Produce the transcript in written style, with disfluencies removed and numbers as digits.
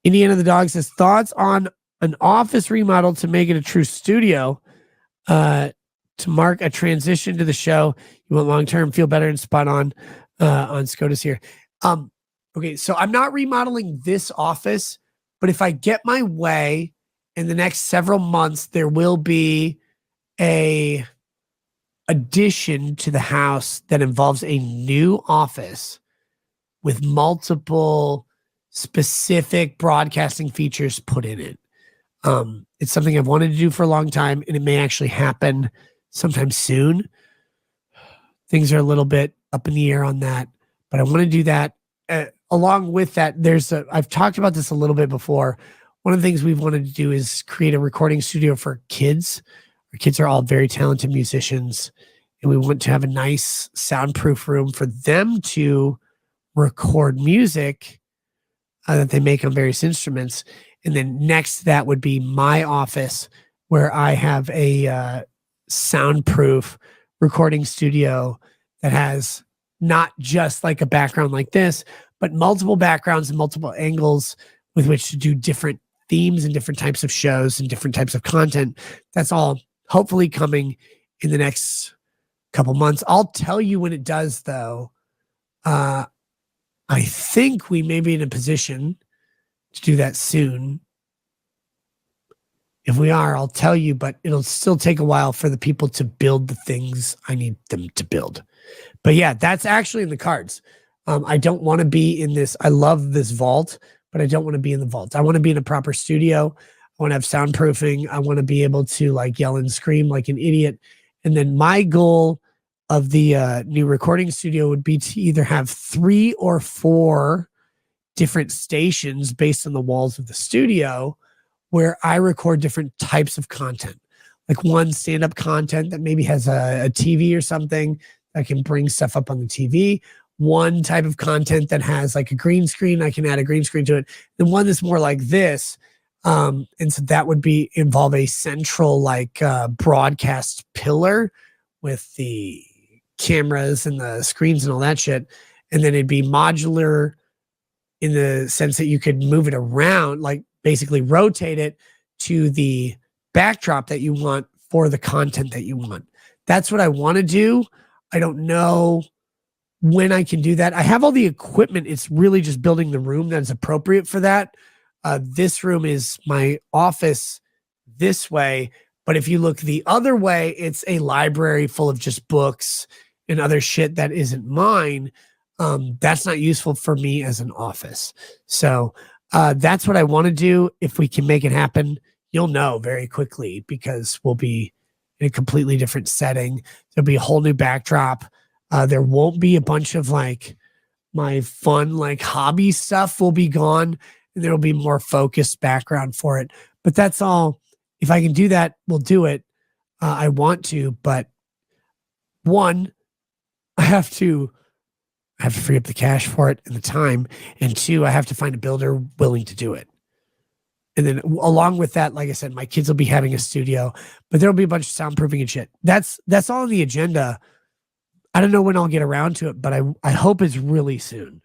Indiana the Dog says, thoughts on an office remodel to make it a true studio, to mark a transition to the show. You want long-term, feel better and spot on SCOTUS here. Okay, so I'm not remodeling this office, but if I get my way in the next several months, there will be a addition to the house that involves a new office with multiple specific broadcasting features put in it. It's something I've wanted to do for a long time, and it may actually happen sometime soon. Things are a little bit up in the air on that, but I want to do that. Along with that, I've talked about this a little bit before. One of the things we've wanted to do is create a recording studio for kids. Our kids are all very talented musicians, and we want to have a nice soundproof room for them to record music that they make on various instruments. And then next to that would be my office, where I have a soundproof recording studio that has not just like a background like this, but multiple backgrounds and multiple angles with which to do different themes and different types of shows and different types of content. That's all hopefully coming in the next couple months. I'll tell you when it does, though. I think we may be in a position to do that soon. If we are, I'll tell you, but it'll still take a while for the people to build the things I need them to build. But yeah, that's actually in the cards. I don't want to be in this. I love this vault, but I don't want to be in the vault. I want to be in a proper studio. I want to have soundproofing. I want to be able to like yell and scream like an idiot. And then my goal of the new recording studio would be to either have 3 or 4 different stations based on the walls of the studio where I record different types of content. Like one stand-up content that maybe has a TV or something that can bring stuff up on the TV. One type of content that has like a green screen, I can add a green screen to it. And one that's more like this. And so that would involve a central like broadcast pillar with the cameras and the screens and all that shit. And then it'd be modular in the sense that you could move it around, like basically rotate it to the backdrop that you want for the content that you want. That's what I want to do. I don't know when I can do that. I have all the equipment. It's really just building the room that's appropriate for that. This room is my office this way, but if you look the other way, it's a library full of just books and other shit that isn't mine. That's not useful for me as an office. So that's what I want to do. If we can make it happen, you'll know very quickly because we'll be in a completely different setting. There'll be a whole new backdrop. There won't be a bunch of like my fun, like hobby stuff will be gone, and there'll be more focused background for it. But that's all. If I can do that, we'll do it. I want to, but one, I have to free up the cash for it and the time. And 2, I have to find a builder willing to do it. And then along with that, like I said, my kids will be having a studio, but there'll be a bunch of soundproofing and shit. That's all on the agenda. I don't know when I'll get around to it, but I hope it's really soon.